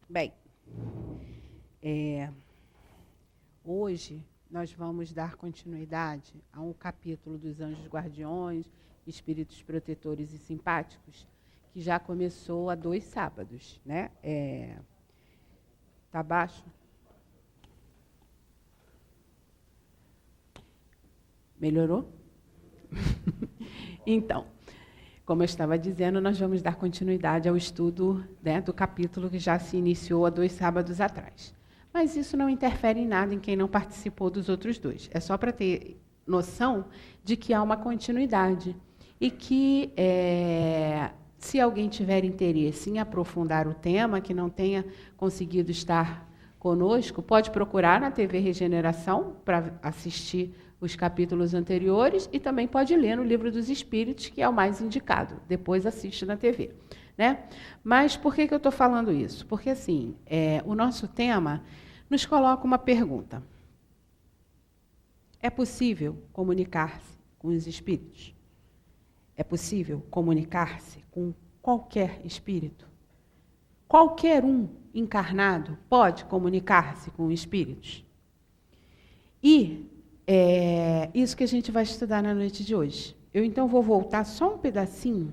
Bem, hoje nós vamos dar continuidade a um capítulo dos anjos guardiões, espíritos protetores e simpáticos, que já começou há 2 sábados, né? Tá baixo? Melhorou? Então, como eu estava dizendo, nós vamos dar continuidade ao estudo, né, do capítulo que já se iniciou há 2 sábados atrás. Mas isso não interfere em nada em quem não participou dos outros 2. É só para ter noção de que há uma continuidade. E que, se alguém tiver interesse em aprofundar o tema, que não tenha conseguido estar conosco, pode procurar na TV Regeneração para assistir os capítulos anteriores e também pode ler no Livro dos Espíritos, que é o mais indicado. Depois assiste na TV. Né? Mas por que eu estou falando isso? Porque, assim, o nosso tema nos coloca uma pergunta. É possível comunicar-se com os espíritos? É possível comunicar-se com qualquer espírito? Qualquer um encarnado pode comunicar-se com espíritos? E isso que a gente vai estudar na noite de hoje. Eu, então, vou voltar só um pedacinho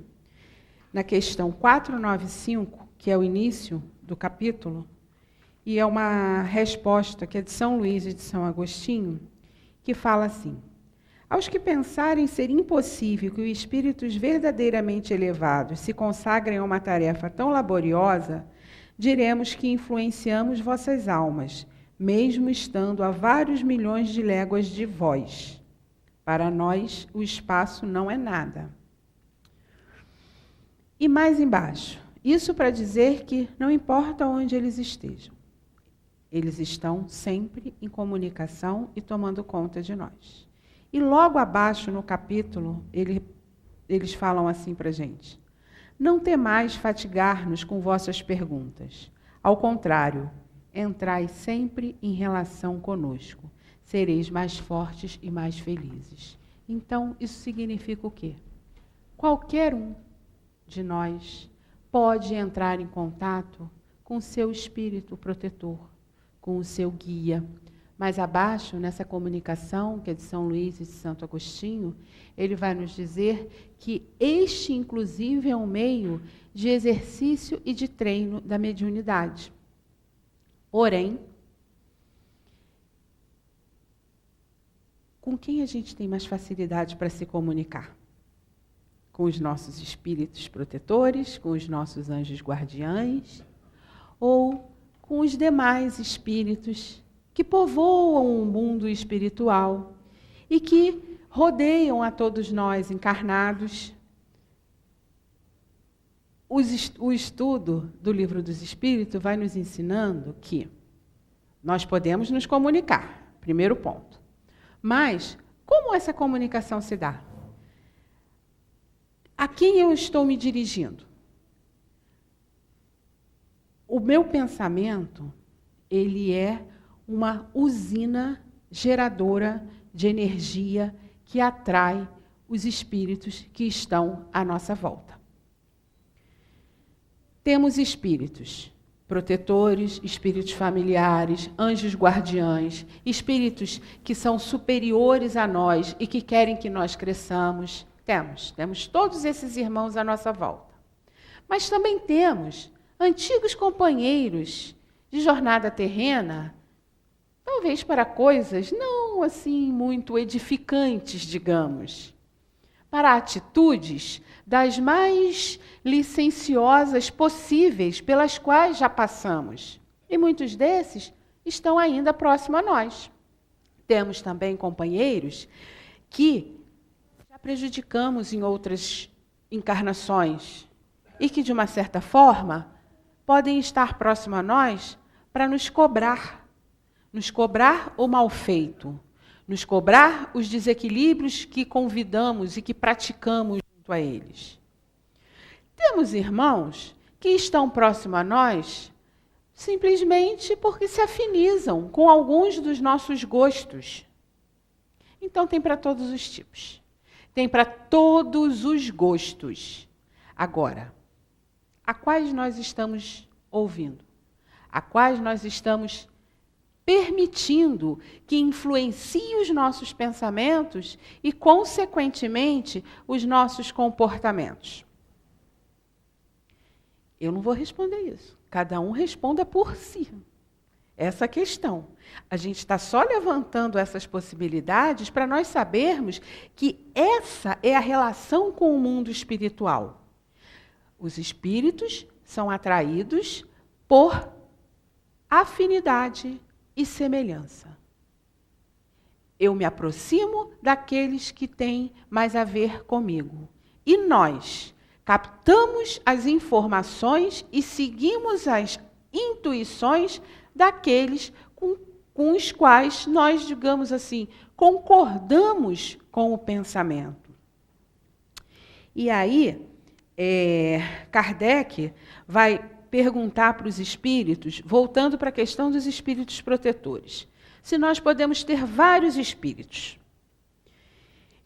na questão 495, que é o início do capítulo, e é uma resposta que é de São Luís e de São Agostinho, que fala assim: aos que pensarem ser impossível que os espíritos verdadeiramente elevados se consagrem a uma tarefa tão laboriosa, diremos que influenciamos vossas almas, mesmo estando a vários milhões de léguas de vós. Para nós, o espaço não é nada. E mais embaixo, isso para dizer que não importa onde eles estejam, eles estão sempre em comunicação e tomando conta de nós. E logo abaixo no capítulo, eles falam assim para a gente: não temais fatigar-nos com vossas perguntas. Ao contrário, entrai sempre em relação conosco. Sereis mais fortes e mais felizes. Então, isso significa o quê? Qualquer um de nós pode entrar em contato com o seu espírito protetor, com o seu guia. Mais abaixo, nessa comunicação, que é de São Luís e de Santo Agostinho, ele vai nos dizer que este, inclusive, é um meio de exercício e de treino da mediunidade. Porém, com quem a gente tem mais facilidade para se comunicar? Com os nossos espíritos protetores, com os nossos anjos guardiães, ou com os demais espíritos que povoam o mundo espiritual e que rodeiam a todos nós encarnados? O estudo do Livro dos Espíritos vai nos ensinando que nós podemos nos comunicar, primeiro ponto. Mas como essa comunicação se dá? A quem eu estou me dirigindo? O meu pensamento, ele é uma usina geradora de energia que atrai os espíritos que estão à nossa volta. Temos espíritos protetores, espíritos familiares, anjos guardiães, espíritos que são superiores a nós e que querem que nós cresçamos. Temos todos esses irmãos à nossa volta. Mas também temos antigos companheiros de jornada terrena, talvez para coisas não assim muito edificantes, digamos, para atitudes das mais licenciosas possíveis pelas quais já passamos. E muitos desses estão ainda próximos a nós. Temos também companheiros que já prejudicamos em outras encarnações e que, de uma certa forma, podem estar próximos a nós para nos cobrar o mal feito, nos cobrar os desequilíbrios que convidamos e que praticamos junto a eles. Temos irmãos que estão próximos a nós simplesmente porque se afinizam com alguns dos nossos gostos. Então, tem para todos os tipos. Tem para todos os gostos. Agora, a quais nós estamos ouvindo, a quais nós estamos permitindo que influencie os nossos pensamentos e, consequentemente, os nossos comportamentos. Eu não vou responder isso. Cada um responda por si. Essa questão. A gente está só levantando essas possibilidades para nós sabermos que essa é a relação com o mundo espiritual. Os espíritos são atraídos por afinidade e semelhança. Eu me aproximo daqueles que têm mais a ver comigo. E nós captamos as informações e seguimos as intuições daqueles com os quais nós, digamos assim, concordamos com o pensamento. E aí, Kardec vai perguntar para os espíritos, voltando para a questão dos espíritos protetores, se nós podemos ter vários espíritos.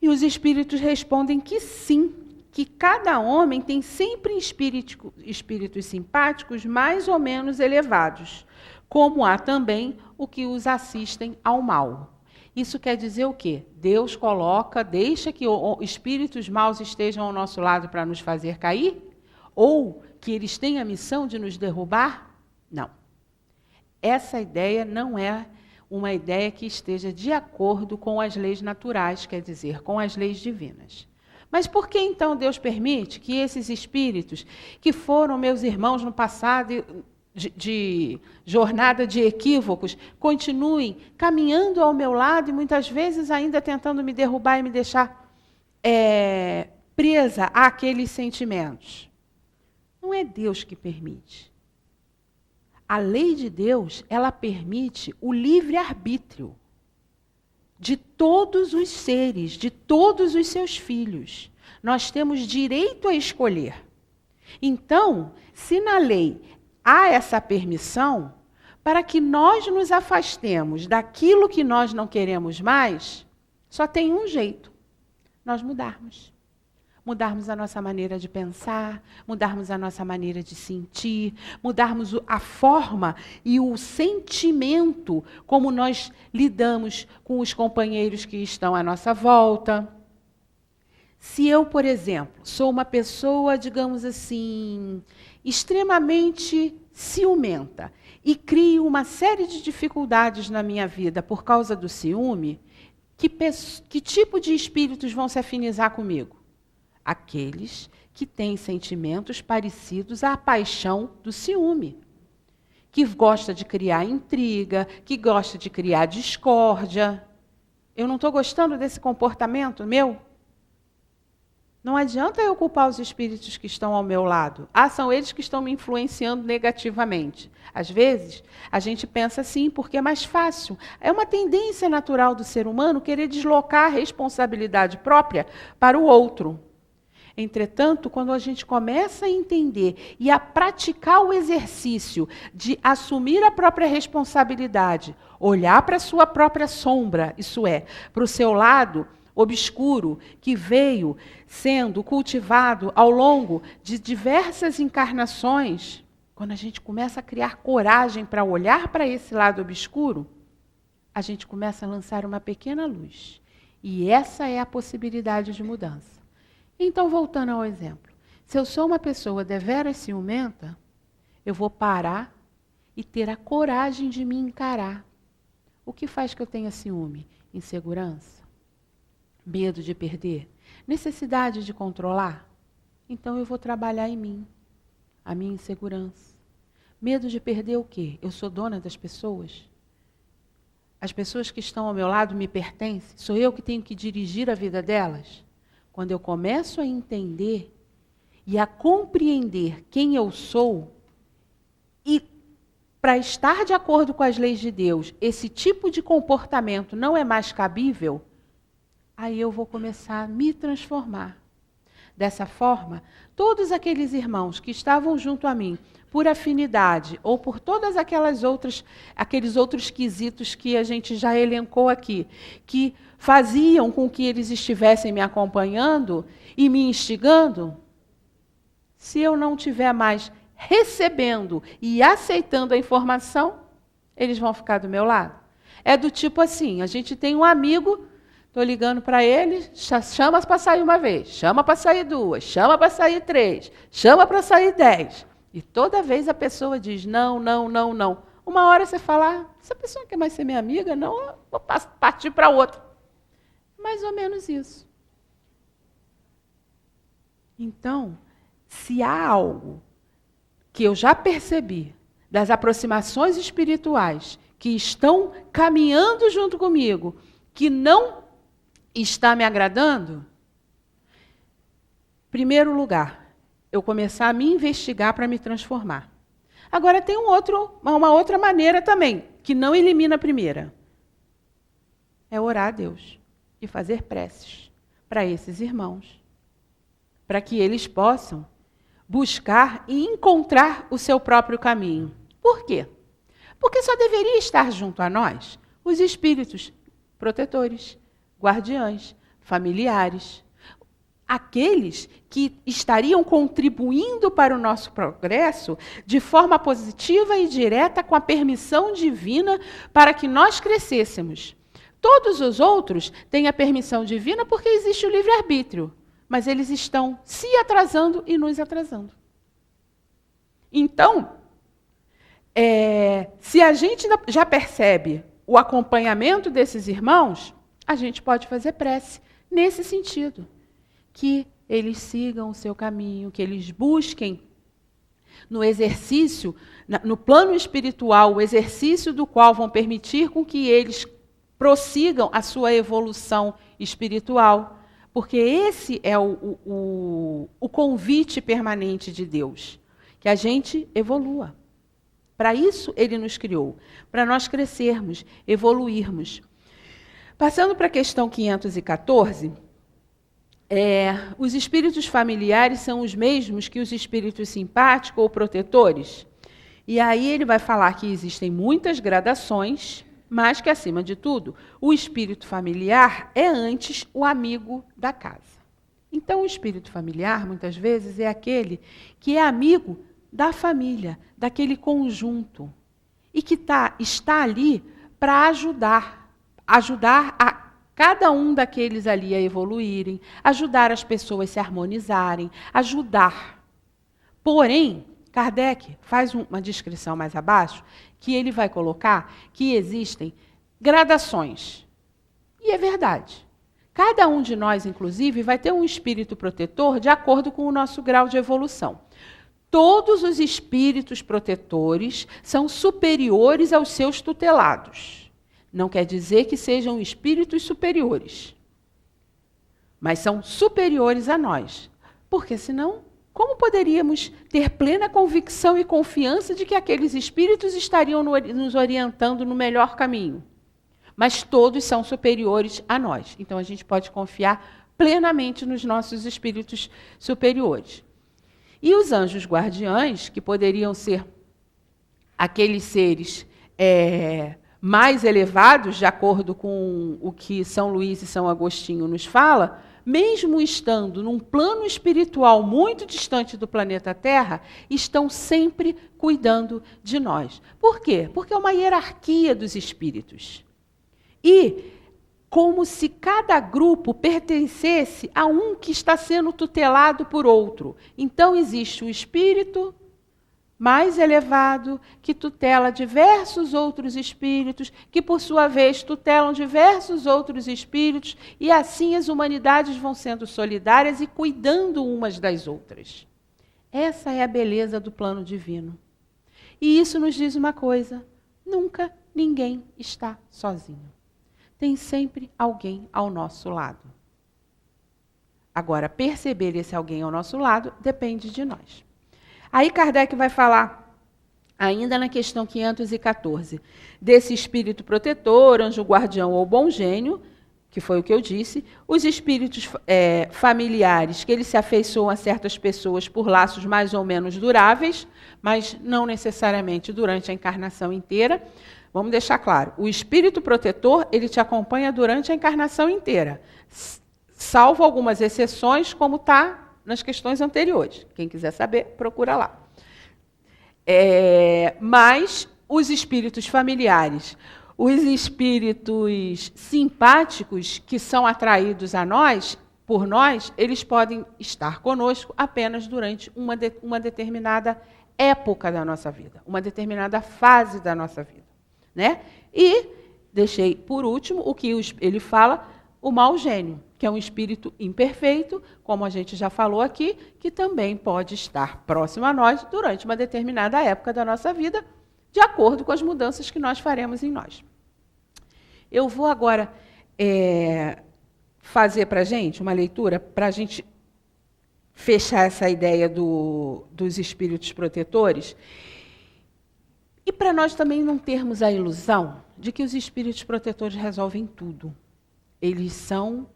E os espíritos respondem que sim, que cada homem tem sempre espíritos simpáticos mais ou menos elevados, como há também o que os assistem ao mal. Isso quer dizer o quê? Deus deixa que espíritos maus estejam ao nosso lado para nos fazer cair? Ou que eles têm a missão de nos derrubar? Não. Essa ideia não é uma ideia que esteja de acordo com as leis naturais, quer dizer, com as leis divinas. Mas por que então Deus permite que esses espíritos, que foram meus irmãos no passado de jornada de equívocos, continuem caminhando ao meu lado e muitas vezes ainda tentando me derrubar e me deixar presa àqueles sentimentos? Não é Deus que permite. A lei de Deus, ela permite o livre-arbítrio de todos os seres, de todos os seus filhos. Nós temos direito a escolher. Então, se na lei há essa permissão, para que nós nos afastemos daquilo que nós não queremos mais, só tem um jeito: nós mudarmos. Mudarmos a nossa maneira de pensar, mudarmos a nossa maneira de sentir, mudarmos a forma e o sentimento como nós lidamos com os companheiros que estão à nossa volta. Se eu, por exemplo, sou uma pessoa, digamos assim, extremamente ciumenta e crio uma série de dificuldades na minha vida por causa do ciúme, que tipo de espíritos vão se afinizar comigo? Aqueles que têm sentimentos parecidos à paixão do ciúme, que gosta de criar intriga, que gosta de criar discórdia. Eu não estou gostando desse comportamento meu? Não adianta eu culpar os espíritos que estão ao meu lado. São eles que estão me influenciando negativamente. Às vezes, a gente pensa assim, porque é mais fácil. É uma tendência natural do ser humano querer deslocar a responsabilidade própria para o outro. Entretanto, quando a gente começa a entender e a praticar o exercício de assumir a própria responsabilidade, olhar para a sua própria sombra, isso é, para o seu lado obscuro, que veio sendo cultivado ao longo de diversas encarnações, quando a gente começa a criar coragem para olhar para esse lado obscuro, a gente começa a lançar uma pequena luz. E essa é a possibilidade de mudança. Então, voltando ao exemplo, se eu sou uma pessoa deveras ciumenta, eu vou parar e ter a coragem de me encarar. O que faz que eu tenha ciúme? Insegurança? Medo de perder? Necessidade de controlar? Então eu vou trabalhar em mim, a minha insegurança. Medo de perder o quê? Eu sou dona das pessoas? As pessoas que estão ao meu lado me pertencem? Sou eu que tenho que dirigir a vida delas? Quando eu começo a entender e a compreender quem eu sou, e para estar de acordo com as leis de Deus, esse tipo de comportamento não é mais cabível, aí eu vou começar a me transformar. Dessa forma, todos aqueles irmãos que estavam junto a mim, por afinidade ou por todas aqueles outros quesitos que a gente já elencou aqui, que faziam com que eles estivessem me acompanhando e me instigando, Se eu não estiver mais recebendo e aceitando a informação, eles vão ficar do meu lado. É do tipo assim, a gente tem um amigo, estou ligando para ele, chama para sair uma vez, chama para sair duas, chama para sair 3, chama para sair 10. E toda vez a pessoa diz não, não, não, não. Uma hora você fala, essa pessoa quer mais ser minha amiga? Não, eu vou partir para outra. Mais ou menos isso. Então, se há algo que eu já percebi das aproximações espirituais que estão caminhando junto comigo, que não está me agradando, em primeiro lugar, eu começar a me investigar para me transformar. Agora tem uma outra maneira também, que não elimina a primeira. É orar a Deus e fazer preces para esses irmãos, para que eles possam buscar e encontrar o seu próprio caminho. Por quê? Porque só deveria estar junto a nós os espíritos protetores, guardiães, familiares, aqueles que estariam contribuindo para o nosso progresso de forma positiva e direta com a permissão divina para que nós crescêssemos. Todos os outros têm a permissão divina porque existe o livre-arbítrio, mas eles estão se atrasando e nos atrasando. Então, se a gente já percebe o acompanhamento desses irmãos, a gente pode fazer prece nesse sentido. Que eles sigam o seu caminho, que eles busquem no exercício, no plano espiritual, o exercício do qual vão permitir com que eles prossigam a sua evolução espiritual. Porque esse é o convite permanente de Deus, que a gente evolua. Para isso ele nos criou, para nós crescermos, evoluirmos. Passando para a questão 514, os espíritos familiares são os mesmos que os espíritos simpáticos ou protetores? E aí ele vai falar que existem muitas gradações, mas que, acima de tudo, o espírito familiar é antes o amigo da casa. Então, o espírito familiar, muitas vezes, é aquele que é amigo da família, daquele conjunto, e que está ali para ajudar a cada um daqueles ali a evoluírem, ajudar as pessoas a se harmonizarem, ajudar. Porém, Kardec faz uma descrição mais abaixo, que ele vai colocar que existem gradações. E é verdade. Cada um de nós, inclusive, vai ter um espírito protetor de acordo com o nosso grau de evolução. Todos os espíritos protetores são superiores aos seus tutelados. Não quer dizer que sejam espíritos superiores, mas são superiores a nós. Porque senão, como poderíamos ter plena convicção e confiança de que aqueles espíritos estariam nos orientando no melhor caminho? Mas todos são superiores a nós. Então a gente pode confiar plenamente nos nossos espíritos superiores. E os anjos guardiães, que poderiam ser aqueles seres mais elevados, de acordo com o que São Luís e São Agostinho nos fala, mesmo estando num plano espiritual muito distante do planeta Terra, estão sempre cuidando de nós. Por quê? Porque é uma hierarquia dos espíritos. E como se cada grupo pertencesse a um que está sendo tutelado por outro. Então existe o espírito mais elevado, que tutela diversos outros espíritos, que, por sua vez, tutelam diversos outros espíritos, e assim as humanidades vão sendo solidárias e cuidando umas das outras. Essa é a beleza do plano divino. E isso nos diz uma coisa: nunca ninguém está sozinho. Tem sempre alguém ao nosso lado. Agora, perceber esse alguém ao nosso lado depende de nós. Aí Kardec vai falar, ainda na questão 514, desse espírito protetor, anjo guardião ou bom gênio, que foi o que eu disse, os espíritos familiares, que eles se afeiçoam a certas pessoas por laços mais ou menos duráveis, mas não necessariamente durante a encarnação inteira. Vamos deixar claro, o espírito protetor, ele te acompanha durante a encarnação inteira, salvo algumas exceções, como está nas questões anteriores. Quem quiser saber, procura lá. Mas os espíritos familiares, os espíritos simpáticos que são atraídos a nós, por nós, eles podem estar conosco apenas durante uma determinada época da nossa vida, uma determinada fase da nossa vida, né? E deixei por último o que ele fala, o mau gênio, que é um espírito imperfeito, como a gente já falou aqui, que também pode estar próximo a nós durante uma determinada época da nossa vida, de acordo com as mudanças que nós faremos em nós. Eu vou agora fazer para a gente uma leitura, para a gente fechar essa ideia dos espíritos protetores, e para nós também não termos a ilusão de que os espíritos protetores resolvem tudo. Eles são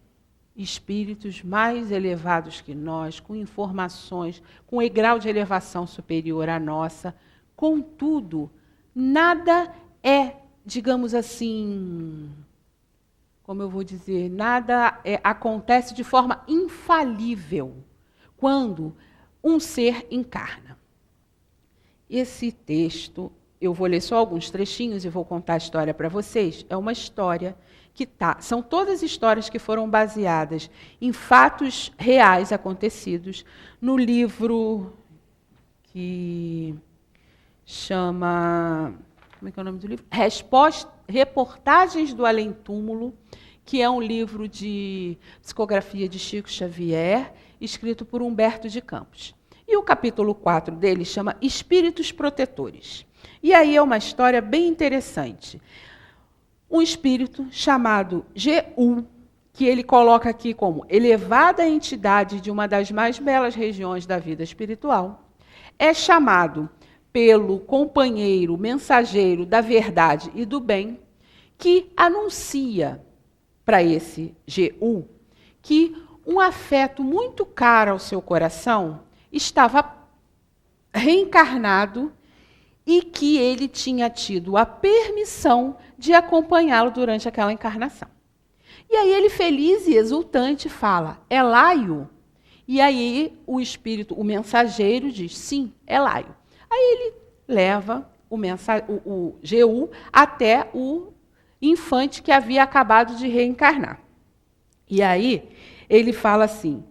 espíritos mais elevados que nós, com informações, com um grau de elevação superior à nossa. Contudo, nada digamos assim, como eu vou dizer, nada acontece de forma infalível quando um ser encarna. Esse texto, eu vou ler só alguns trechinhos e vou contar a história para vocês. É uma história são todas histórias que foram baseadas em fatos reais acontecidos no livro que chama... Como é que é o nome do livro? Reportagens do Além-Túmulo, que é um livro de psicografia de Chico Xavier, escrito por Humberto de Campos. E o capítulo 4 dele chama Espíritos Protetores. E aí é uma história bem interessante. Um espírito chamado G.U., que ele coloca aqui como elevada entidade de uma das mais belas regiões da vida espiritual, é chamado pelo companheiro mensageiro da verdade e do bem, que anuncia para esse G.U. que um afeto muito caro ao seu coração estava reencarnado e que ele tinha tido a permissão de acompanhá-lo durante aquela encarnação. E aí ele, feliz e exultante, fala, é Laio? E aí o espírito, o mensageiro, diz, sim, é Laio. Aí ele leva o G.U. até o infante que havia acabado de reencarnar. E aí ele fala assim,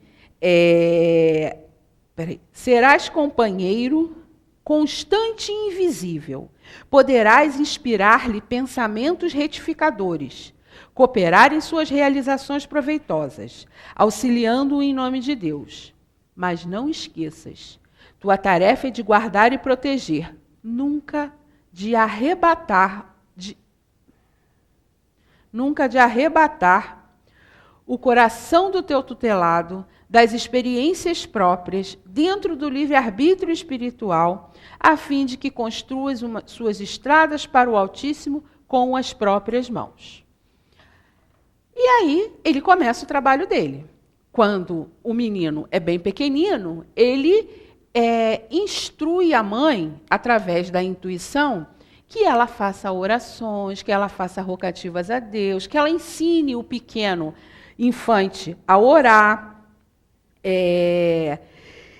serás companheiro constante e invisível, poderás inspirar-lhe pensamentos retificadores, cooperar em suas realizações proveitosas, auxiliando-o em nome de Deus. Mas não esqueças, tua tarefa é de guardar e proteger, nunca de arrebatar o coração do teu tutelado das experiências próprias dentro do livre-arbítrio espiritual, a fim de que construas suas estradas para o Altíssimo com as próprias mãos. E aí ele começa o trabalho dele. Quando o menino é bem pequenino, ele instrui a mãe, através da intuição, que ela faça orações, que ela faça rogativas a Deus, que ela ensine o pequeno infante a orar.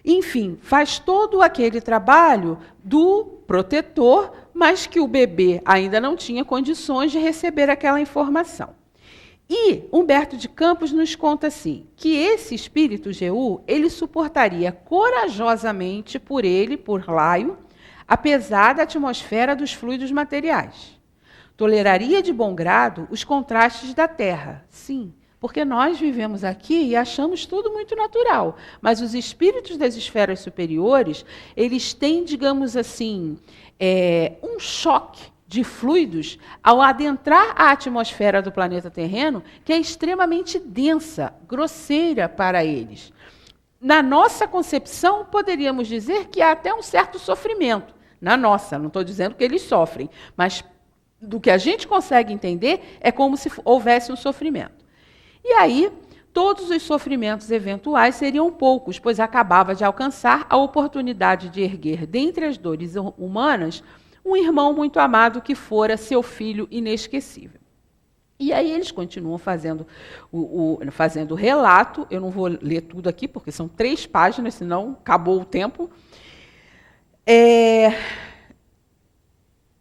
Enfim, faz todo aquele trabalho do protetor, mas que o bebê ainda não tinha condições de receber aquela informação. E Humberto de Campos nos conta assim, que esse espírito G.U., ele suportaria corajosamente por Laio, apesar da atmosfera dos fluidos materiais. Toleraria de bom grado os contrastes da Terra, sim, porque nós vivemos aqui e achamos tudo muito natural. Mas os espíritos das esferas superiores, eles têm, digamos assim, um choque de fluidos ao adentrar a atmosfera do planeta terreno, que é extremamente densa, grosseira para eles. Na nossa concepção, poderíamos dizer que há até um certo sofrimento. Na nossa, não estou dizendo que eles sofrem, mas do que a gente consegue entender é como se houvesse um sofrimento. E aí, todos os sofrimentos eventuais seriam poucos, pois acabava de alcançar a oportunidade de erguer, dentre as dores humanas, um irmão muito amado que fora seu filho inesquecível. E aí eles continuam fazendo o relato. Eu não vou ler tudo aqui, porque são 3 páginas, senão acabou o tempo.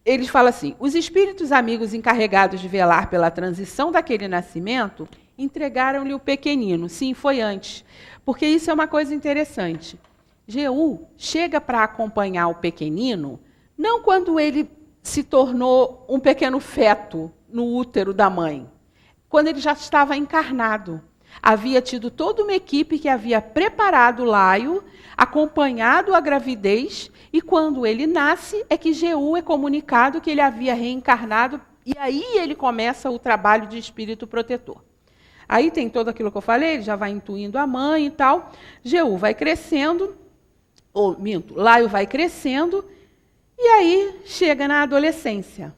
Eles falam assim: os espíritos amigos encarregados de velar pela transição daquele nascimento entregaram-lhe o pequenino. Sim, foi antes. Porque isso é uma coisa interessante. Jeú chega para acompanhar o pequenino, não quando ele se tornou um pequeno feto no útero da mãe, quando ele já estava encarnado. Havia tido toda uma equipe que havia preparado Laio, acompanhado a gravidez, e quando ele nasce é que Jeú é comunicado que ele havia reencarnado, e aí ele começa o trabalho de espírito protetor. Aí tem todo aquilo que eu falei, ele já vai intuindo a mãe e tal. Jeú vai crescendo, Laio vai crescendo, e aí chega na adolescência,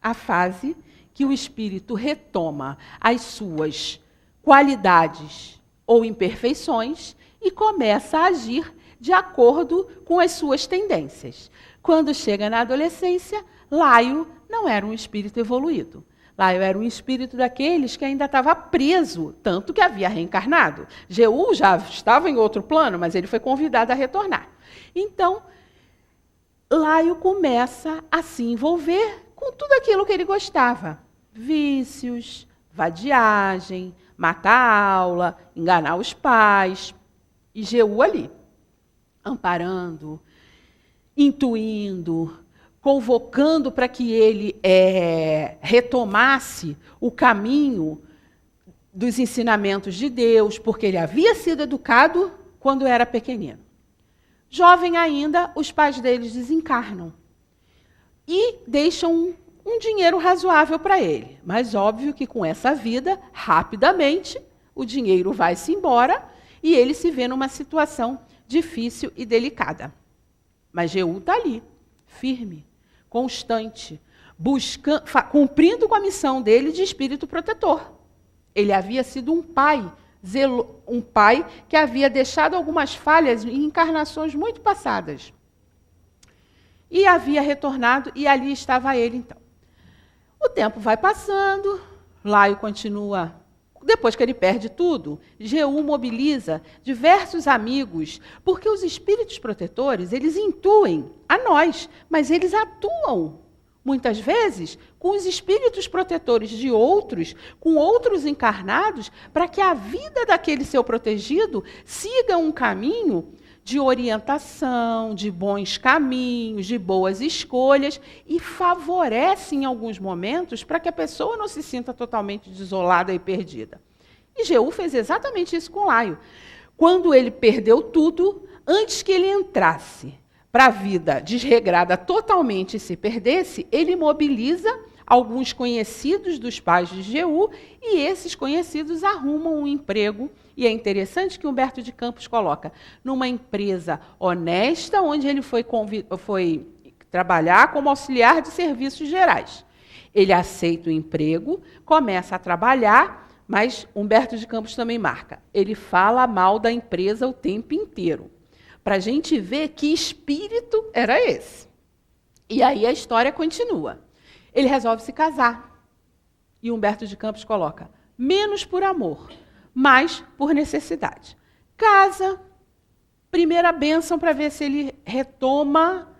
a fase que o espírito retoma as suas qualidades ou imperfeições e começa a agir de acordo com as suas tendências. Quando chega na adolescência, Laio não era um espírito evoluído. Laio era um espírito daqueles que ainda estava preso, tanto que havia reencarnado. Jeú já estava em outro plano, mas ele foi convidado a retornar. Então, Laio começa a se envolver com tudo aquilo que ele gostava. Vícios, vadiagem, matar a aula, enganar os pais. E Jeú ali, amparando, intuindo, convocando para que ele retomasse o caminho dos ensinamentos de Deus, porque ele havia sido educado quando era pequenino. Jovem ainda, os pais deles desencarnam e deixam um dinheiro razoável para ele. Mas óbvio que com essa vida, rapidamente, o dinheiro vai-se embora e ele se vê numa situação difícil e delicada. Mas Jeú está ali, firme, constante, cumprindo com a missão dele de espírito protetor. Ele havia sido um pai que havia deixado algumas falhas em encarnações muito passadas. E havia retornado, e ali estava ele, então. O tempo vai passando, Laio continua. Depois que ele perde tudo, Jeú mobiliza diversos amigos, porque os espíritos protetores, eles intuem a nós, mas eles atuam, muitas vezes, com os espíritos protetores de outros, com outros encarnados, para que a vida daquele seu protegido siga um caminho de orientação, de bons caminhos, de boas escolhas, e favorece em alguns momentos para que a pessoa não se sinta totalmente desolada e perdida. E Jeú fez exatamente isso com Laio. Quando ele perdeu tudo, antes que ele entrasse para a vida desregrada totalmente e se perdesse, ele mobiliza alguns conhecidos dos pais de Jeú, e esses conhecidos arrumam um emprego. E é interessante que Humberto de Campos coloca numa empresa honesta, onde ele foi trabalhar como auxiliar de serviços gerais. Ele aceita o emprego, começa a trabalhar, mas Humberto de Campos também marca. Ele fala mal da empresa o tempo inteiro, para a gente ver que espírito era esse. E aí a história continua. Ele resolve se casar. E Humberto de Campos coloca, menos por amor, mas por necessidade. Casa, primeira bênção para ver se ele retoma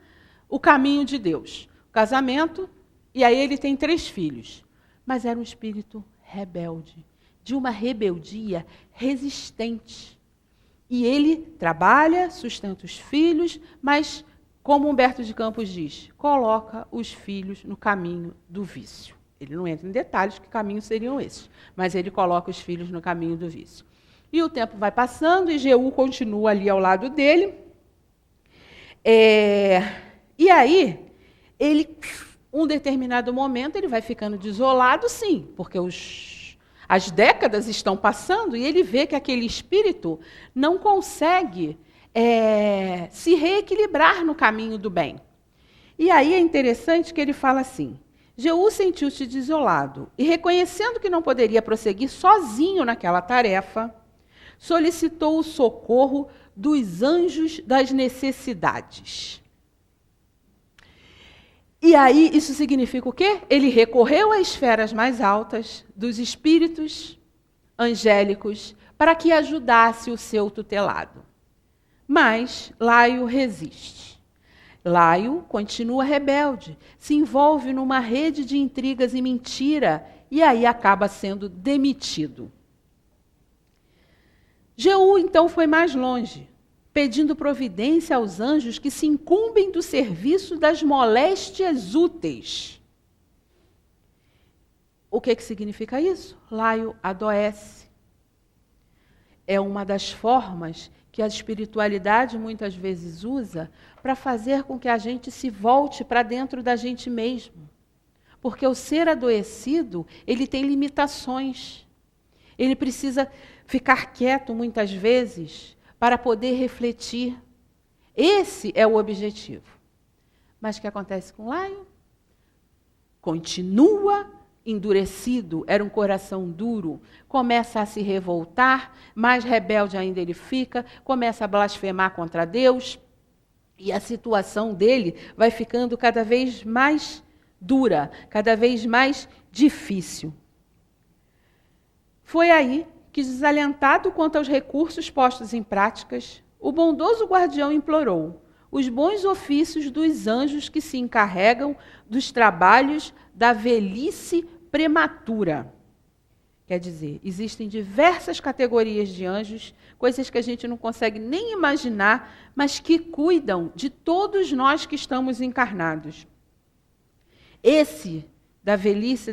o caminho de Deus. Casamento, e aí ele tem 3 filhos. Mas era um espírito rebelde, de uma rebeldia resistente. E ele trabalha, sustenta os filhos, mas, como Humberto de Campos diz, coloca os filhos no caminho do vício. Ele não entra em detalhes que caminhos seriam esses, mas ele coloca os filhos no caminho do vício. E o tempo vai passando e Jeú continua ali ao lado dele. E aí, um determinado momento, ele vai ficando desolado, sim, porque as décadas estão passando e ele vê que aquele espírito não consegue se reequilibrar no caminho do bem. E aí é interessante que ele fala assim, Jeú sentiu-se desolado e, reconhecendo que não poderia prosseguir sozinho naquela tarefa, solicitou o socorro dos anjos das necessidades. E aí, isso significa o quê? Ele recorreu às esferas mais altas dos espíritos angélicos para que ajudasse o seu tutelado. Mas Laio resiste. Laio continua rebelde, se envolve numa rede de intrigas e mentira, e aí acaba sendo demitido. Jeú, então, foi mais longe, pedindo providência aos anjos que se incumbem do serviço das moléstias úteis. O que significa isso? Laio adoece. É uma das formas que a espiritualidade muitas vezes usa para fazer com que a gente se volte para dentro da gente mesmo. Porque o ser adoecido, ele tem limitações. Ele precisa ficar quieto muitas vezes para poder refletir. Esse é o objetivo. Mas o que acontece com Laio? Continua endurecido, era um coração duro, começa a se revoltar, mais rebelde ainda ele fica, começa a blasfemar contra Deus, e a situação dele vai ficando cada vez mais dura, cada vez mais difícil. Foi aí que, desalentado quanto aos recursos postos em práticas, o bondoso guardião implorou os bons ofícios dos anjos que se encarregam dos trabalhos da velhice prematura. Quer dizer, existem diversas categorias de anjos, coisas que a gente não consegue nem imaginar, mas que cuidam de todos nós que estamos encarnados. Esse da velhice,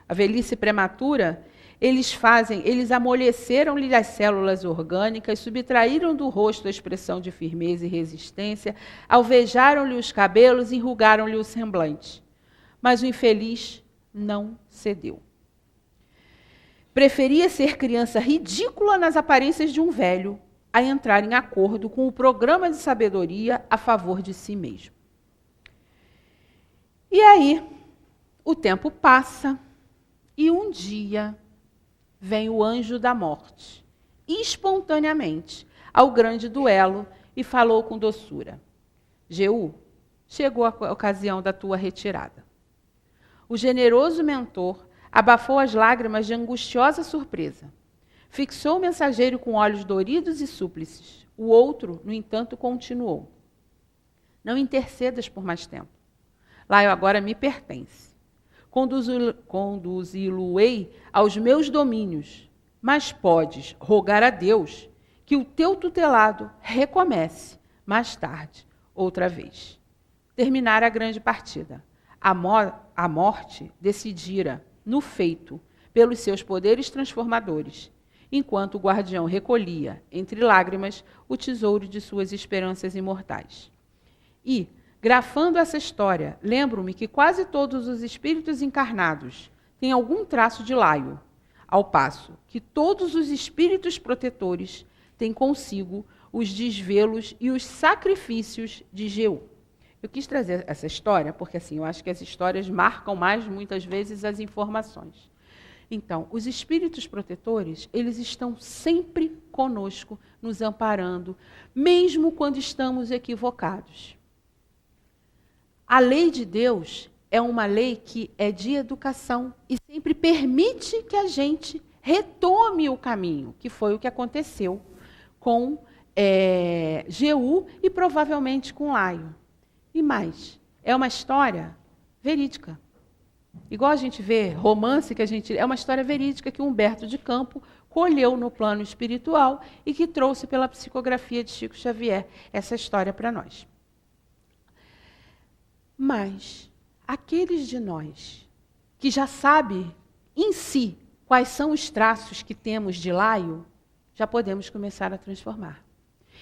a velhice prematura, eles amoleceram-lhe as células orgânicas, subtraíram do rosto a expressão de firmeza e resistência, alvejaram-lhe os cabelos, enrugaram-lhe o semblante. Mas o infeliz não cedeu. Preferia ser criança ridícula nas aparências de um velho a entrar em acordo com o programa de sabedoria a favor de si mesmo. E aí, o tempo passa e um dia vem o anjo da morte, espontaneamente, ao grande duelo e falou com doçura: Jeú, chegou a ocasião da tua retirada. O generoso mentor abafou as lágrimas de angustiosa surpresa. Fixou o mensageiro com olhos doridos e súplices. O outro, no entanto, continuou: não intercedas por mais tempo. Laio agora me pertence. Conduzi-lo-ei aos meus domínios, mas podes rogar a Deus que o teu tutelado recomece mais tarde, outra vez. Terminara a grande partida. A morte decidira, no feito, pelos seus poderes transformadores, enquanto o guardião recolhia, entre lágrimas, o tesouro de suas esperanças imortais. E, grafando essa história, lembro-me que quase todos os espíritos encarnados têm algum traço de Laio, ao passo que todos os espíritos protetores têm consigo os desvelos e os sacrifícios de Jeú. Eu quis trazer essa história porque assim, eu acho que as histórias marcam mais, muitas vezes, as informações. Então, os espíritos protetores, eles estão sempre conosco, nos amparando, mesmo quando estamos equivocados. A lei de Deus é uma lei que é de educação e sempre permite que a gente retome o caminho, que foi o que aconteceu com Jeú e provavelmente com Laio. E mais, é uma história verídica. Igual a gente vê romance, é uma história verídica que Humberto de Campos colheu no plano espiritual e que trouxe pela psicografia de Chico Xavier essa história para nós. Mas aqueles de nós que já sabem em si quais são os traços que temos de Laio, já podemos começar a transformar.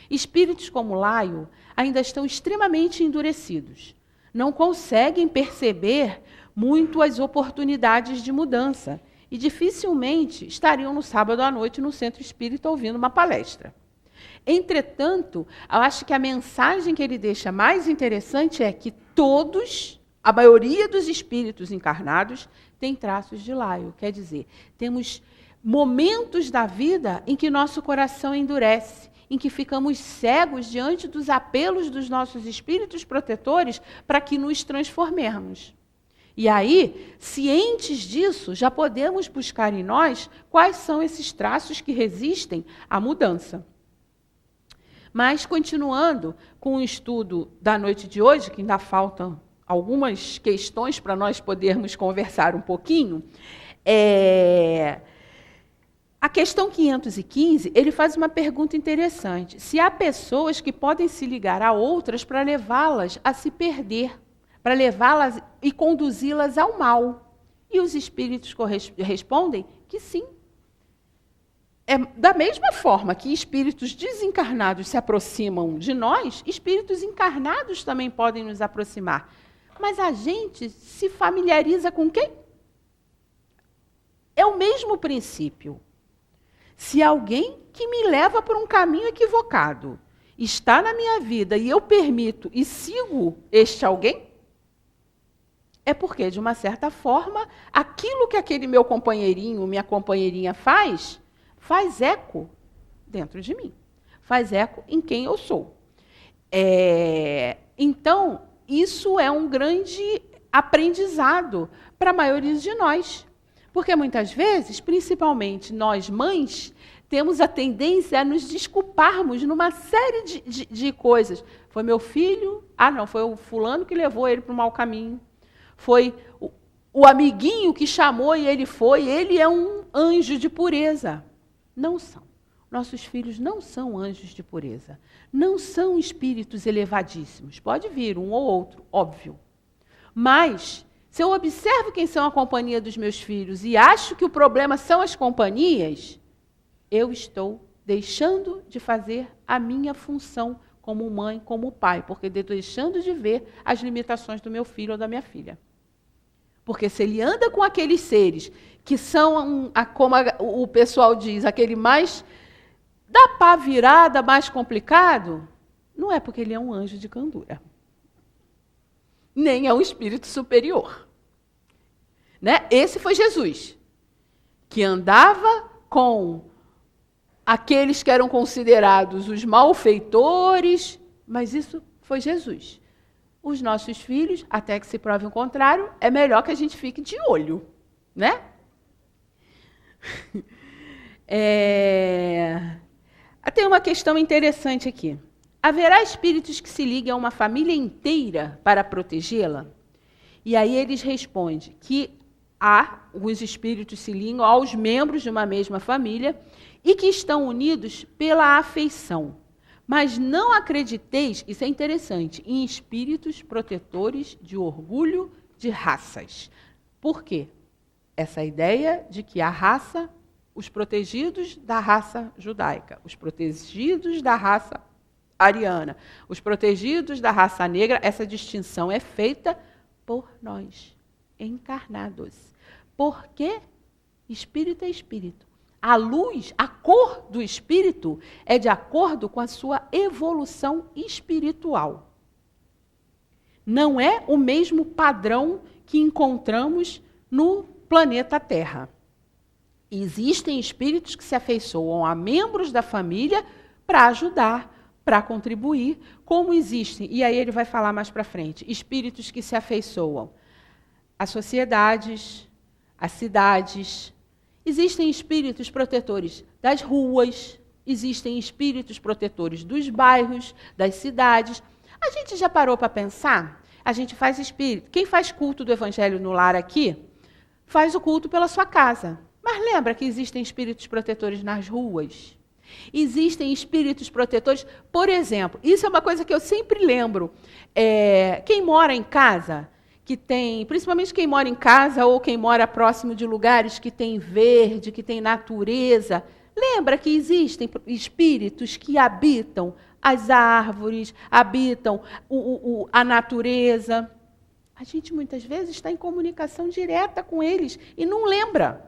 Espíritos como Laio ainda estão extremamente endurecidos. Não conseguem perceber muito as oportunidades de mudança e dificilmente estariam no sábado à noite no centro espírita ouvindo uma palestra. Entretanto, eu acho que a mensagem que ele deixa mais interessante é que a maioria dos espíritos encarnados tem traços de Laio. Quer dizer, temos momentos da vida em que nosso coração endurece em que ficamos cegos diante dos apelos dos nossos espíritos protetores para que nos transformemos. E aí, cientes disso, já podemos buscar em nós quais são esses traços que resistem à mudança. Mas, continuando com o estudo da noite de hoje, que ainda faltam algumas questões para nós podermos conversar um pouquinho, a questão 515, ele faz uma pergunta interessante. Se há pessoas que podem se ligar a outras para levá-las a se perder, para levá-las e conduzi-las ao mal. E os espíritos respondem que sim. Da mesma forma que espíritos desencarnados se aproximam de nós, espíritos encarnados também podem nos aproximar. Mas a gente se familiariza com quem? É o mesmo princípio. Se alguém que me leva por um caminho equivocado está na minha vida e eu permito e sigo este alguém, é porque, de uma certa forma, aquilo que aquele meu companheirinho, minha companheirinha faz eco dentro de mim. Faz eco em quem eu sou. Então, isso é um grande aprendizado para a maioria de nós. Porque muitas vezes, principalmente nós mães, temos a tendência a nos desculparmos numa série de coisas. Foi meu filho, não, foi o fulano que levou ele para o mau caminho. Foi o amiguinho que chamou e ele foi, ele é um anjo de pureza. Não são. Nossos filhos não são anjos de pureza. Não são espíritos elevadíssimos. Pode vir um ou outro, óbvio. Mas se eu observo quem são a companhia dos meus filhos e acho que o problema são as companhias, eu estou deixando de fazer a minha função como mãe, como pai, porque estou deixando de ver as limitações do meu filho ou da minha filha. Porque se ele anda com aqueles seres que são, como o pessoal diz, aquele mais da pá virada, mais complicado, não é porque ele é um anjo de candura. Nem é um espírito superior. Né? Esse foi Jesus, que andava com aqueles que eram considerados os malfeitores, mas isso foi Jesus. Os nossos filhos, até que se prove o contrário, é melhor que a gente fique de olho, né? Tem uma questão interessante aqui. Haverá espíritos que se liguem a uma família inteira para protegê-la? E aí eles respondem que os espíritos se ligam aos membros de uma mesma família e que estão unidos pela afeição. Mas não acrediteis, isso é interessante, em espíritos protetores de orgulho de raças. Por quê? Essa ideia de que a raça, os protegidos da raça judaica, os protegidos da raça ariana, os protegidos da raça negra, essa distinção é feita por nós, encarnados. Porque espírito é espírito. A luz, a cor do espírito é de acordo com a sua evolução espiritual. Não é o mesmo padrão que encontramos no planeta Terra. Existem espíritos que se afeiçoam a membros da família para ajudar, para contribuir, como existem, e aí ele vai falar mais para frente, espíritos que se afeiçoam às sociedades, às cidades. Existem espíritos protetores das ruas, existem espíritos protetores dos bairros, das cidades. A gente já parou para pensar? A gente faz espírito. Quem faz culto do Evangelho no lar aqui, faz o culto pela sua casa. Mas lembra que existem espíritos protetores nas ruas? Existem espíritos protetores, por exemplo, isso é uma coisa que eu sempre lembro. Quem mora em casa, principalmente quem mora em casa ou quem mora próximo de lugares que tem verde, que tem natureza, lembra que existem espíritos que habitam as árvores, habitam a natureza. A gente muitas vezes está em comunicação direta com eles e não lembra.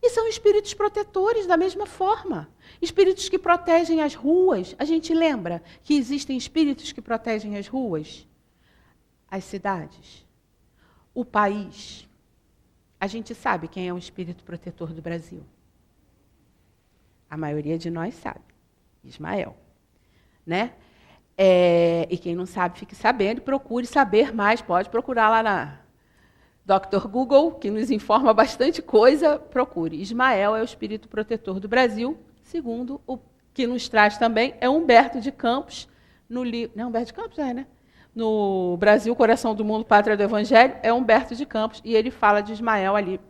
E são espíritos protetores da mesma forma. Espíritos que protegem as ruas. A gente lembra que existem espíritos que protegem as ruas? As cidades? O país? A gente sabe quem é o espírito protetor do Brasil. A maioria de nós sabe. Ismael, né? E quem não sabe, fique sabendo, procure saber mais, pode procurar lá na Dr. Google, que nos informa bastante coisa, procure. Ismael é o espírito protetor do Brasil, segundo o que nos traz também é Humberto de Campos, no livro... Não, Humberto de Campos né? No Brasil, Coração do Mundo, Pátria do Evangelho, é Humberto de Campos, e ele fala de Ismael ali.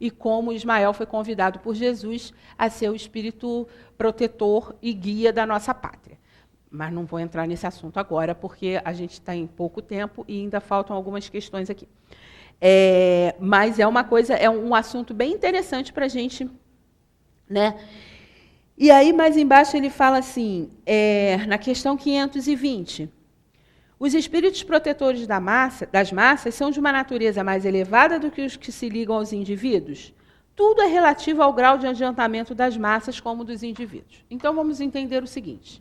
E como Ismael foi convidado por Jesus a ser o espírito protetor e guia da nossa pátria. Mas não vou entrar nesse assunto agora, porque a gente está em pouco tempo e ainda faltam algumas questões aqui. Mas é um assunto bem interessante para a gente, né? E aí, mais embaixo, ele fala assim, na questão 520, os espíritos protetores das massas são de uma natureza mais elevada do que os que se ligam aos indivíduos? Tudo é relativo ao grau de adiantamento das massas como dos indivíduos. Então, vamos entender o seguinte.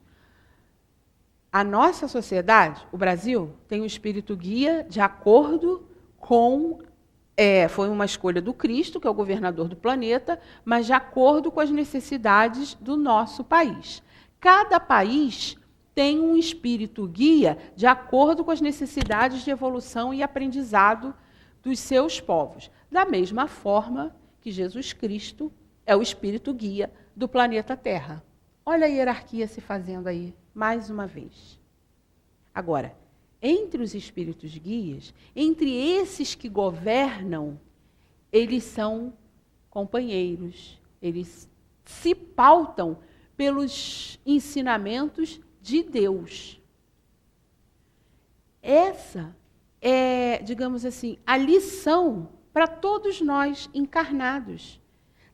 A nossa sociedade, o Brasil, tem um espírito guia de acordo com... foi uma escolha do Cristo, que é o governador do planeta, mas de acordo com as necessidades do nosso país. Cada país tem um espírito guia de acordo com as necessidades de evolução e aprendizado dos seus povos. Da mesma forma que Jesus Cristo é o espírito guia do planeta Terra. Olha a hierarquia se fazendo aí, mais uma vez. Agora, entre os espíritos guias, entre esses que governam, eles são companheiros, eles se pautam pelos ensinamentos de Deus. Essa é, digamos assim, a lição para todos nós encarnados.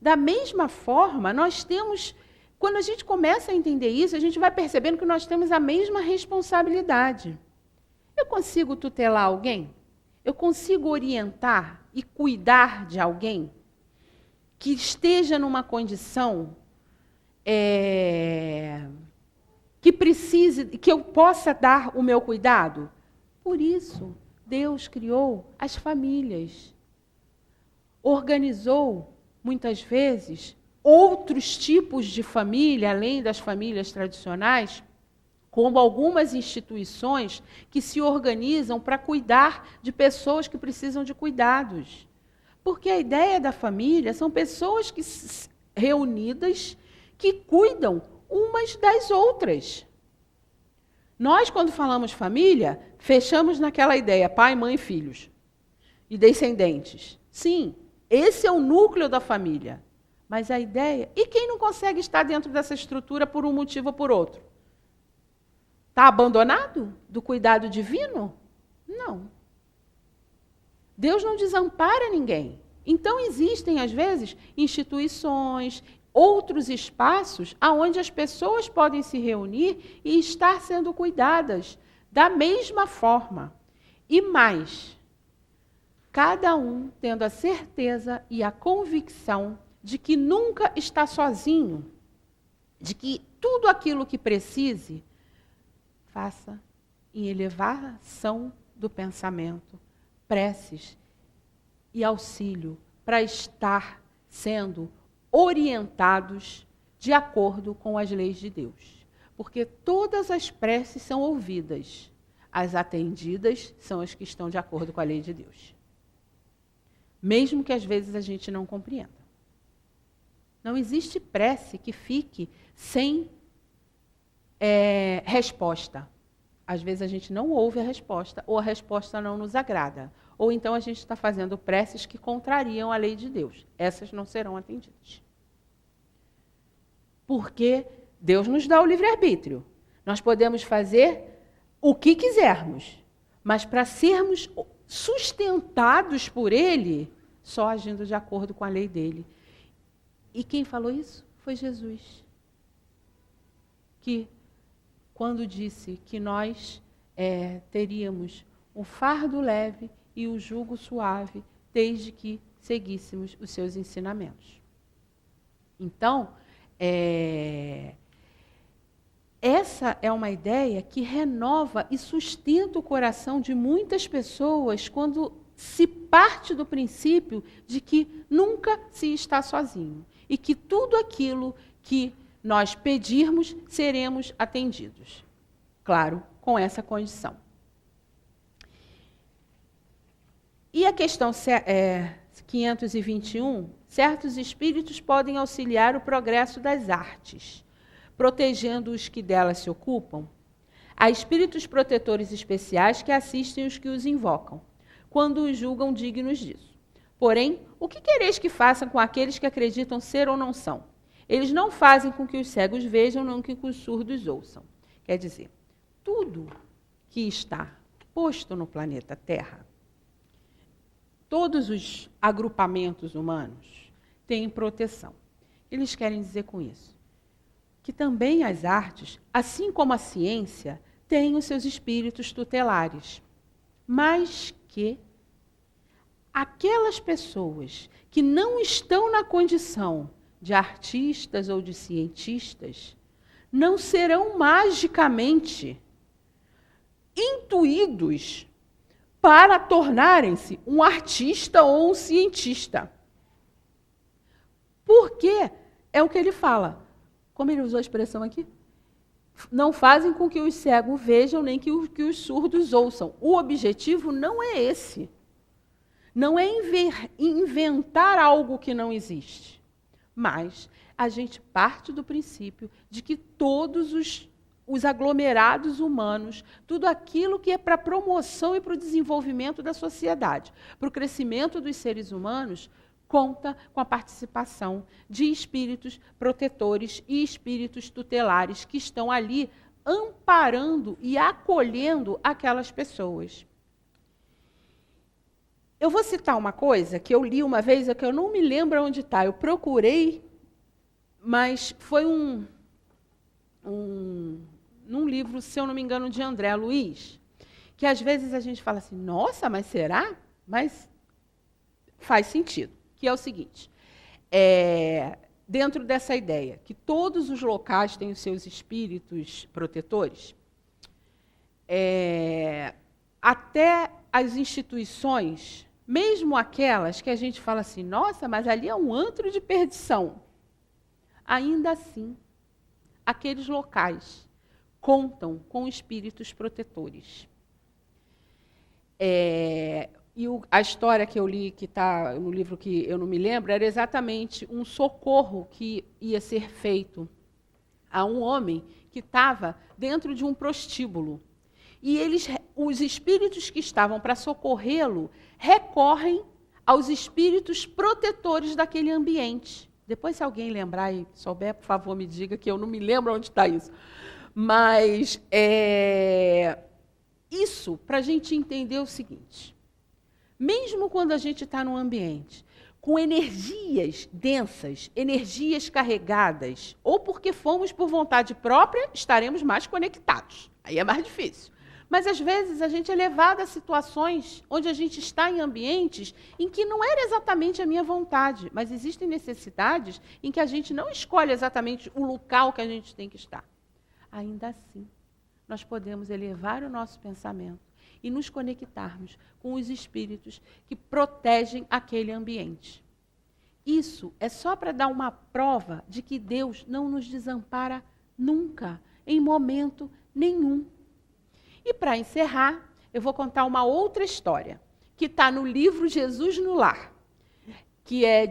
Da mesma forma, nós temos, quando a gente começa a entender isso, a gente vai percebendo que nós temos a mesma responsabilidade. Eu consigo tutelar alguém? Eu consigo orientar e cuidar de alguém que esteja numa condição que precise, que eu possa dar o meu cuidado? Por isso, Deus criou as famílias. Organizou, muitas vezes, outros tipos de família, além das famílias tradicionais, como algumas instituições que se organizam para cuidar de pessoas que precisam de cuidados. Porque a ideia da família são pessoas reunidas que cuidam umas das outras. Nós, quando falamos família, fechamos naquela ideia, pai, mãe e filhos, e descendentes. Sim, esse é o núcleo da família. Mas a ideia... E quem não consegue estar dentro dessa estrutura por um motivo ou por outro? Está abandonado do cuidado divino? Não. Deus não desampara ninguém. Então, existem, às vezes, instituições, outros espaços onde as pessoas podem se reunir e estar sendo cuidadas da mesma forma. E mais, cada um tendo a certeza e a convicção de que nunca está sozinho, de que tudo aquilo que precise, faça em elevação do pensamento, preces e auxílio para estar sendo orientados de acordo com as leis de Deus. Porque todas as preces são ouvidas, as atendidas são as que estão de acordo com a lei de Deus. Mesmo que às vezes a gente não compreenda. Não existe prece que fique sem resposta. Às vezes a gente não ouve a resposta, ou a resposta não nos agrada. Ou então a gente está fazendo preces que contrariam a lei de Deus. Essas não serão atendidas. Porque Deus nos dá o livre-arbítrio. Nós podemos fazer o que quisermos, mas para sermos sustentados por Ele, só agindo de acordo com a lei dele. E quem falou isso? Foi Jesus. Que, quando disse que nós teríamos um fardo leve e o jugo suave, desde que seguíssemos os seus ensinamentos. Então, essa é uma ideia que renova e sustenta o coração de muitas pessoas quando se parte do princípio de que nunca se está sozinho e que tudo aquilo que nós pedirmos, seremos atendidos. Claro, com essa condição. E a questão 521, certos espíritos podem auxiliar o progresso das artes, protegendo os que delas se ocupam. Há espíritos protetores especiais que assistem os que os invocam, quando os julgam dignos disso. Porém, o que quereis que façam com aqueles que acreditam ser ou não são? Eles não fazem com que os cegos vejam, não que os surdos ouçam. Quer dizer, tudo que está posto no planeta Terra, todos os agrupamentos humanos têm proteção. Eles querem dizer com isso que também as artes, assim como a ciência, têm os seus espíritos tutelares, mas que aquelas pessoas que não estão na condição de artistas ou de cientistas não serão magicamente intuídos para tornarem-se um artista ou um cientista. Porque é o que ele fala. Como ele usou a expressão aqui? Não fazem com que os cegos vejam, nem que os surdos ouçam. O objetivo não é esse. Não é inventar algo que não existe. Mas a gente parte do princípio de que todos os aglomerados humanos, tudo aquilo que é para a promoção e para o desenvolvimento da sociedade, para o crescimento dos seres humanos, conta com a participação de espíritos protetores e espíritos tutelares que estão ali amparando e acolhendo aquelas pessoas. Eu vou citar uma coisa que eu li uma vez, que eu não me lembro onde está. Eu procurei, mas foi num livro, se eu não me engano, de André Luiz, que às vezes a gente fala assim, nossa, mas será? Mas faz sentido, que é o seguinte, dentro dessa ideia, que todos os locais têm os seus espíritos protetores, até as instituições, mesmo aquelas que a gente fala assim, nossa, mas ali é um antro de perdição, ainda assim, aqueles locais contam com espíritos protetores. A história que eu li, que está no livro que eu não me lembro, era exatamente um socorro que ia ser feito a um homem que estava dentro de um prostíbulo. E os espíritos que estavam para socorrê-lo recorrem aos espíritos protetores daquele ambiente. Depois, se alguém lembrar e souber, por favor, me diga, que eu não me lembro onde está isso. Mas isso para a gente entender o seguinte. Mesmo quando a gente está num ambiente com energias densas, energias carregadas, ou porque fomos por vontade própria, estaremos mais conectados. Aí é mais difícil. Mas, às vezes, a gente é levado a situações onde a gente está em ambientes em que não era exatamente a minha vontade, mas existem necessidades em que a gente não escolhe exatamente o local que a gente tem que estar. Ainda assim, nós podemos elevar o nosso pensamento e nos conectarmos com os espíritos que protegem aquele ambiente. Isso é só para dar uma prova de que Deus não nos desampara nunca, em momento nenhum. E para encerrar, eu vou contar uma outra história, que está no livro Jesus no Lar, que é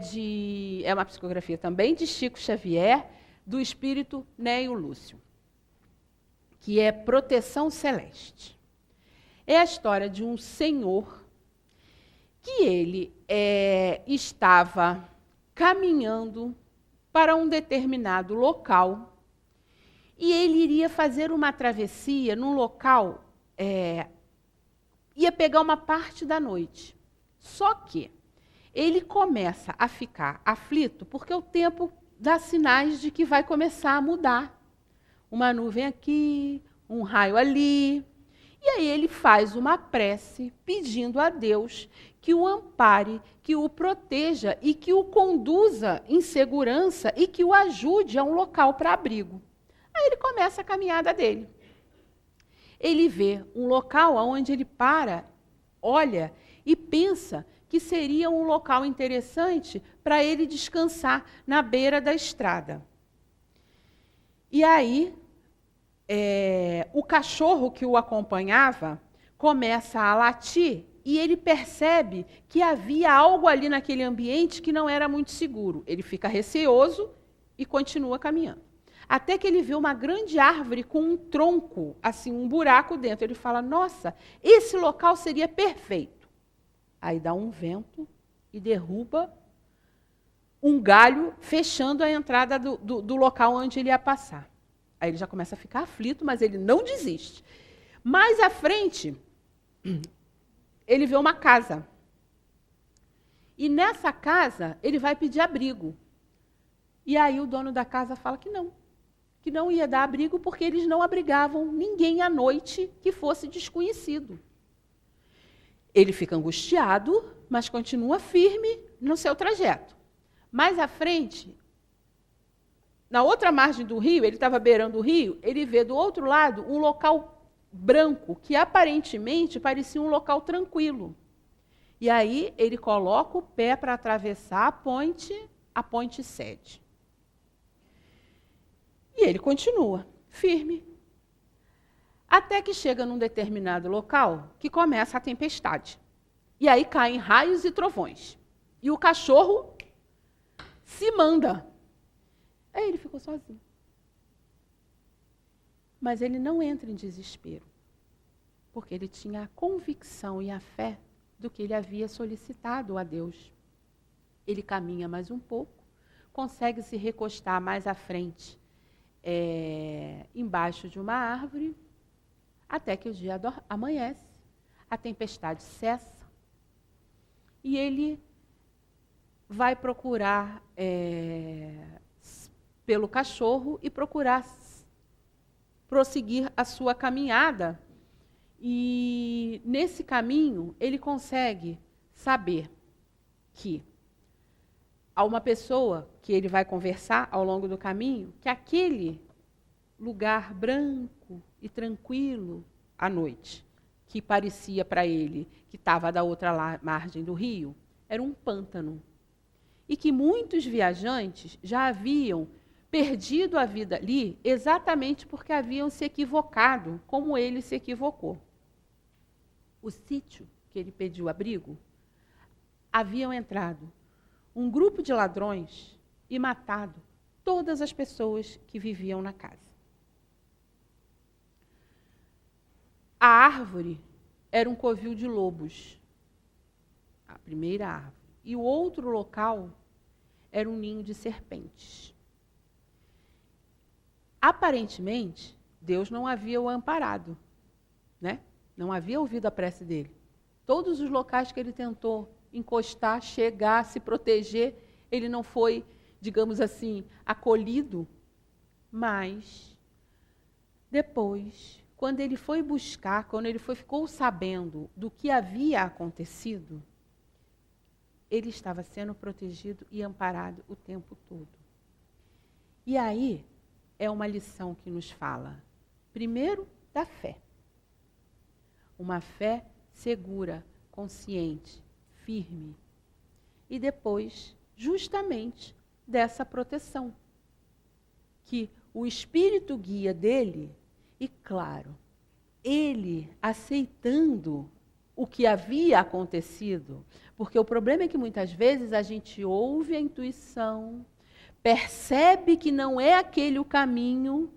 uma psicografia também de Chico Xavier, do espírito Neio Lúcio, que é Proteção Celeste. É a história de um senhor que ele estava caminhando para um determinado local e ele iria fazer uma travessia num local, ia pegar uma parte da noite. Só que ele começa a ficar aflito porque o tempo dá sinais de que vai começar a mudar. Uma nuvem aqui, um raio ali. E aí ele faz uma prece pedindo a Deus que o ampare, que o proteja e que o conduza em segurança e que o ajude a um local para abrigo. Aí ele começa a caminhada dele. Ele vê um local onde ele para, olha e pensa que seria um local interessante para ele descansar na beira da estrada. E aí, o cachorro que o acompanhava começa a latir e ele percebe que havia algo ali naquele ambiente que não era muito seguro. Ele fica receoso e continua caminhando. Até que ele vê uma grande árvore com um tronco, assim, um buraco dentro. Ele fala, nossa, esse local seria perfeito. Aí dá um vento e derruba um galho, fechando a entrada do local onde ele ia passar. Aí ele já começa a ficar aflito, mas ele não desiste. Mais à frente, ele vê uma casa. E nessa casa, ele vai pedir abrigo. E aí o dono da casa fala que não ia dar abrigo porque eles não abrigavam ninguém à noite que fosse desconhecido. Ele fica angustiado, mas continua firme no seu trajeto. Mais à frente, na outra margem do rio, ele estava beirando o rio, ele vê do outro lado um local branco, que aparentemente parecia um local tranquilo. E aí ele coloca o pé para atravessar a ponte Sede. E ele continua, firme. Até que chega num determinado local que começa a tempestade. E aí caem raios e trovões. E o cachorro se manda. Aí ele ficou sozinho. Mas ele não entra em desespero, porque ele tinha a convicção e a fé do que ele havia solicitado a Deus. Ele caminha mais um pouco, consegue se recostar mais à frente, embaixo de uma árvore, até que o dia amanhece, a tempestade cessa, e ele vai procurar pelo cachorro e procurar prosseguir a sua caminhada. E nesse caminho ele consegue saber que há uma pessoa que ele vai conversar ao longo do caminho, que aquele lugar branco e tranquilo à noite, que parecia para ele que estava da outra margem do rio, era um pântano. E que muitos viajantes já haviam perdido a vida ali exatamente porque haviam se equivocado, como ele se equivocou. O sítio que ele pediu abrigo, haviam entrado um grupo de ladrões e matado todas as pessoas que viviam na casa. A árvore era um covil de lobos, a primeira árvore. E o outro local era um ninho de serpentes. Aparentemente, Deus não havia o amparado, né? Não havia ouvido a prece dele. Todos os locais que ele tentou encostar, chegar, se proteger, ele não foi, digamos assim, acolhido. Mas, depois, quando ele foi buscar, quando ele ficou sabendo do que havia acontecido, ele estava sendo protegido e amparado o tempo todo. E aí, é uma lição que nos fala, primeiro, da fé. Uma fé segura, consciente, firme. E depois, justamente, dessa proteção. Que o espírito guia dele, e claro, ele aceitando o que havia acontecido, porque o problema é que muitas vezes a gente ouve a intuição, percebe que não é aquele o caminho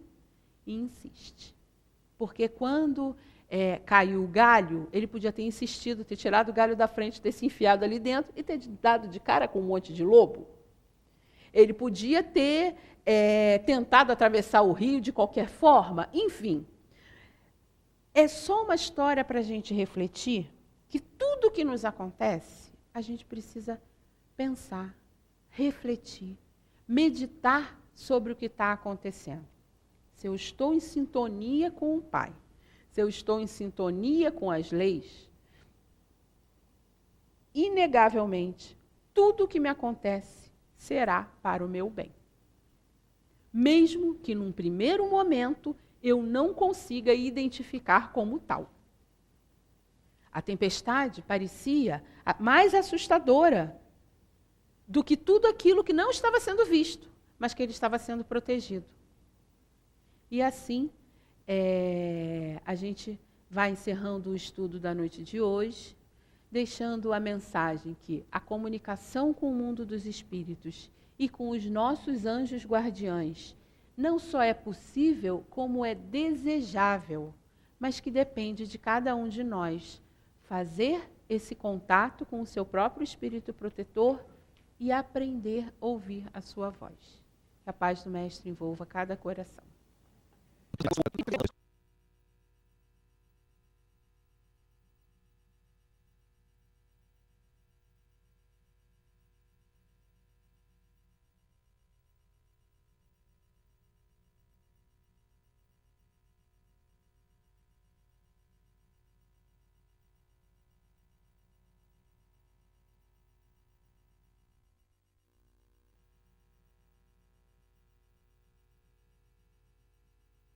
e insiste. Porque quando caiu o galho, ele podia ter insistido, ter tirado o galho da frente, ter se enfiado ali dentro e ter dado de cara com um monte de lobo. Ele podia ter tentado atravessar o rio de qualquer forma, enfim. É só uma história para a gente refletir que tudo que nos acontece, a gente precisa pensar, refletir, meditar sobre o que está acontecendo. Se eu estou em sintonia com o Pai, se eu estou em sintonia com as leis, inegavelmente, tudo o que me acontece será para o meu bem. Mesmo que num primeiro momento eu não consiga identificar como tal. A tempestade parecia mais assustadora do que tudo aquilo que não estava sendo visto, mas que ele estava sendo protegido. E assim, a gente vai encerrando o estudo da noite de hoje, deixando a mensagem que a comunicação com o mundo dos espíritos e com os nossos anjos guardiães não só é possível, como é desejável, mas que depende de cada um de nós fazer esse contato com o seu próprio espírito protetor e aprender a ouvir a sua voz. Que a paz do Mestre envolva cada coração.